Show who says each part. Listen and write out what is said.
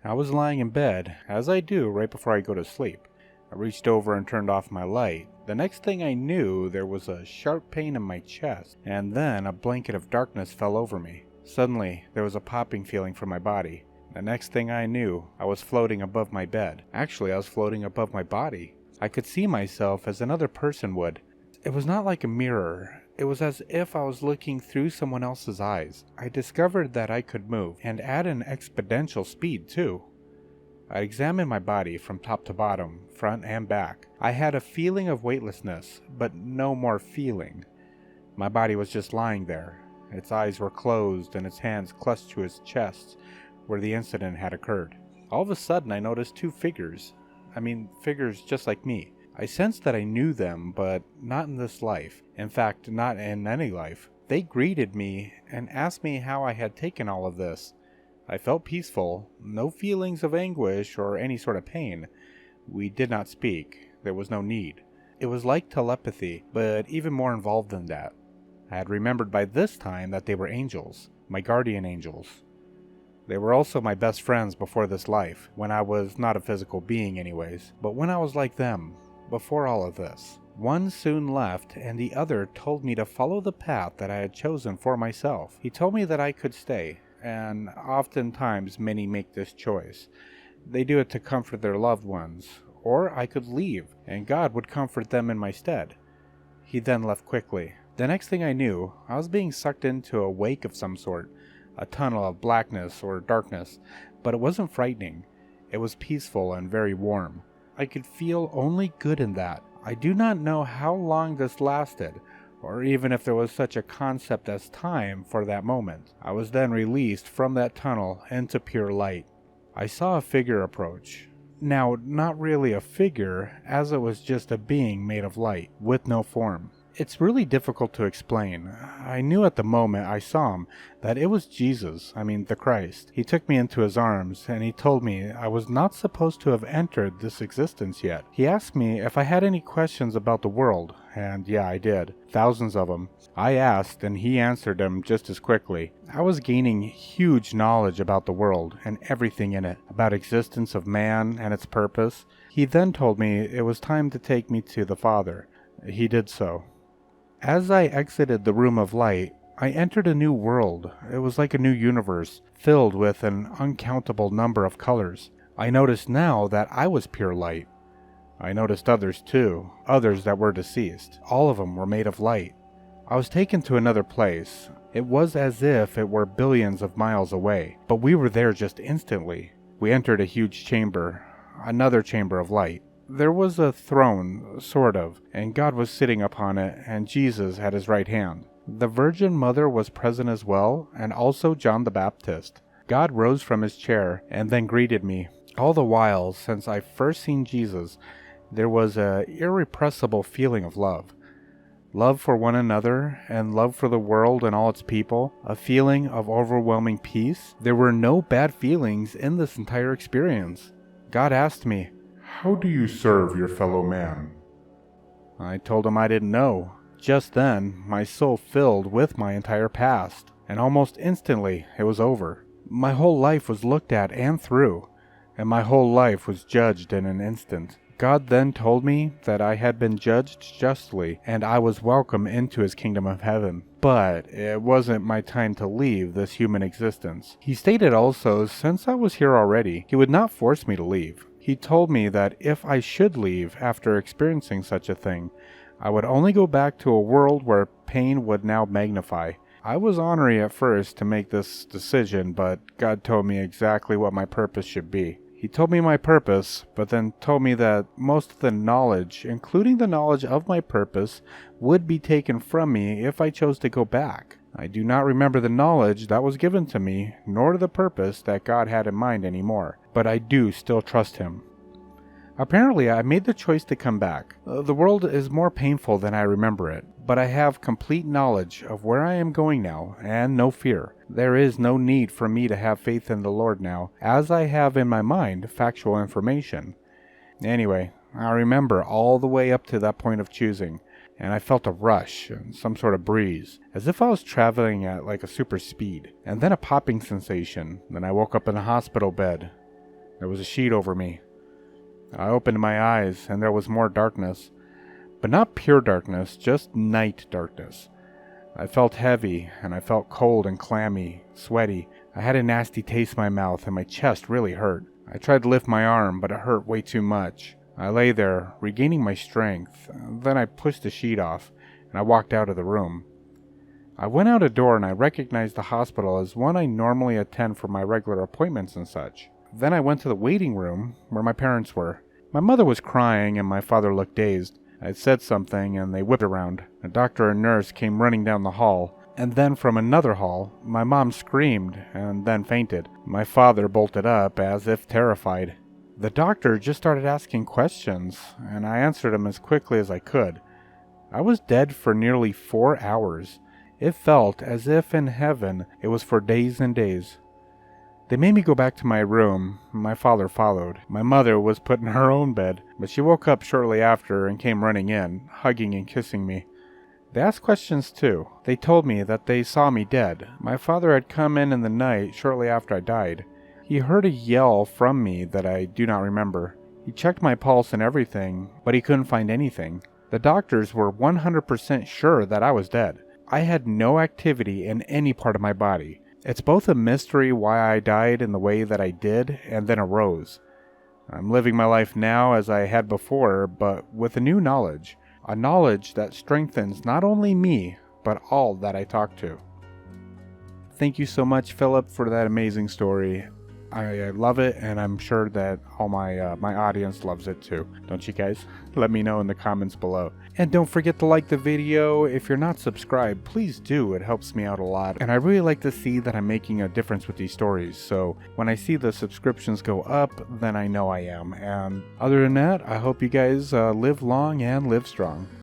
Speaker 1: I was lying in bed, as I do right before I go to sleep. I reached over and turned off my light. The next thing I knew, there was a sharp pain in my chest, and then a blanket of darkness fell over me. Suddenly, there was a popping feeling from my body. The next thing I knew, I was floating above my bed. Actually, I was floating above my body. I could see myself as another person would. It was not like a mirror. It was as if I was looking through someone else's eyes. I discovered that I could move, and at an exponential speed, too. I examined my body from top to bottom, front and back. I had a feeling of weightlessness, but no more feeling. My body was just lying there. Its eyes were closed and its hands clutched to its chest, where the incident had occurred. All of a sudden, I noticed two figures. Figures just like me. I sensed that I knew them, but not in this life. In fact, not in any life. They greeted me and asked me how I had taken all of this. I felt peaceful, no feelings of anguish or any sort of pain. We did not speak. There was no need. It was like telepathy, but even more involved than that. I had remembered by this time that they were angels, my guardian angels. They were also my best friends before this life, when I was not a physical being anyways, but when I was like them, before all of this. One soon left, and the other told me to follow the path that I had chosen for myself. He told me that I could stay, and oftentimes many make this choice. They do it to comfort their loved ones, or I could leave, and God would comfort them in my stead. He then left quickly. The next thing I knew, I was being sucked into a wake of some sort, a tunnel of blackness or darkness, but it wasn't frightening. It was peaceful and very warm. I could feel only good in that. I do not know how long this lasted, or even if there was such a concept as time for that moment. I was then released from that tunnel into pure light. I saw a figure approach. Now, not really a figure, as it was just a being made of light, with no form. It's really difficult to explain. I knew at the moment I saw him that it was Jesus, the Christ. He took me into his arms, and he told me I was not supposed to have entered this existence yet. He asked me if I had any questions about the world, and yeah, I did. Thousands of them. I asked, and he answered them just as quickly. I was gaining huge knowledge about the world and everything in it, about existence of man and its purpose. He then told me it was time to take me to the Father. He did so. As I exited the room of light, I entered a new world. It was like a new universe, filled with an uncountable number of colors. I noticed now that I was pure light. I noticed others too, others that were deceased. All of them were made of light. I was taken to another place. It was as if it were billions of miles away, but we were there just instantly. We entered a huge chamber, another chamber of light. There was a throne, sort of, and God was sitting upon it, and Jesus at his right hand. The Virgin Mother was present as well, and also John the Baptist. God rose from his chair, and then greeted me. All the while, since I first seen Jesus, there was an irrepressible feeling of love. Love for one another, and love for the world and all its people, a feeling of overwhelming peace. There were no bad feelings in this entire experience. God asked me,
Speaker 2: "How do you serve your fellow man?"
Speaker 1: I told him I didn't know. Just then, my soul filled with my entire past, and almost instantly it was over. My whole life was looked at and through, and my whole life was judged in an instant. God then told me that I had been judged justly, and I was welcome into his kingdom of heaven. But it wasn't my time to leave this human existence. He stated also, since I was here already, he would not force me to leave. He told me that if I should leave after experiencing such a thing, I would only go back to a world where pain would now magnify. I was ornery at first to make this decision, but God told me exactly what my purpose should be. He told me my purpose, but then told me that most of the knowledge, including the knowledge of my purpose, would be taken from me if I chose to go back. I do not remember the knowledge that was given to me, nor the purpose that God had in mind anymore, but I do still trust him. Apparently, I made the choice to come back. The world is more painful than I remember it, but I have complete knowledge of where I am going now, and no fear. There is no need for me to have faith in the Lord now, as I have in my mind factual information. Anyway, I remember all the way up to that point of choosing, and I felt a rush and some sort of breeze, as if I was traveling at like a super speed, and then a popping sensation. Then I woke up in a hospital bed. There was a sheet over me. I opened my eyes, and there was more darkness. But not pure darkness, just night darkness. I felt heavy, and I felt cold and clammy, sweaty. I had a nasty taste in my mouth, and my chest really hurt. I tried to lift my arm, but it hurt way too much. I lay there, regaining my strength. Then I pushed the sheet off, and I walked out of the room. I went out a door, and I recognized the hospital as one I normally attend for my regular appointments and such. Then I went to the waiting room, where my parents were. My mother was crying, and my father looked dazed. I said something, and they whipped around. A doctor and nurse came running down the hall, and then from another hall, my mom screamed, and then fainted. My father bolted up, as if terrified. The doctor just started asking questions, and I answered him as quickly as I could. I was dead for nearly 4 hours. It felt as if in heaven it was for days and days. They made me go back to my room. My father followed. My mother was put in her own bed, but she woke up shortly after and came running in, hugging and kissing me. They asked questions too. They told me that they saw me dead. My father had come in the night shortly after I died. He heard a yell from me that I do not remember. He checked my pulse and everything, but he couldn't find anything. The doctors were 100% sure that I was dead. I had no activity in any part of my body. It's both a mystery why I died in the way that I did and then arose. I'm living my life now as I had before, but with a new knowledge. A knowledge that strengthens not only me, but all that I talk to. Thank you so much, Phillip, for that amazing story. I love it, and I'm sure that all my audience loves it too. Don't you guys? Let me know in the comments below. And don't forget to like the video. If you're not subscribed, please do. It helps me out a lot. And I really like to see that I'm making a difference with these stories. So when I see the subscriptions go up, then I know I am. And other than that, I hope you guys live long and live strong.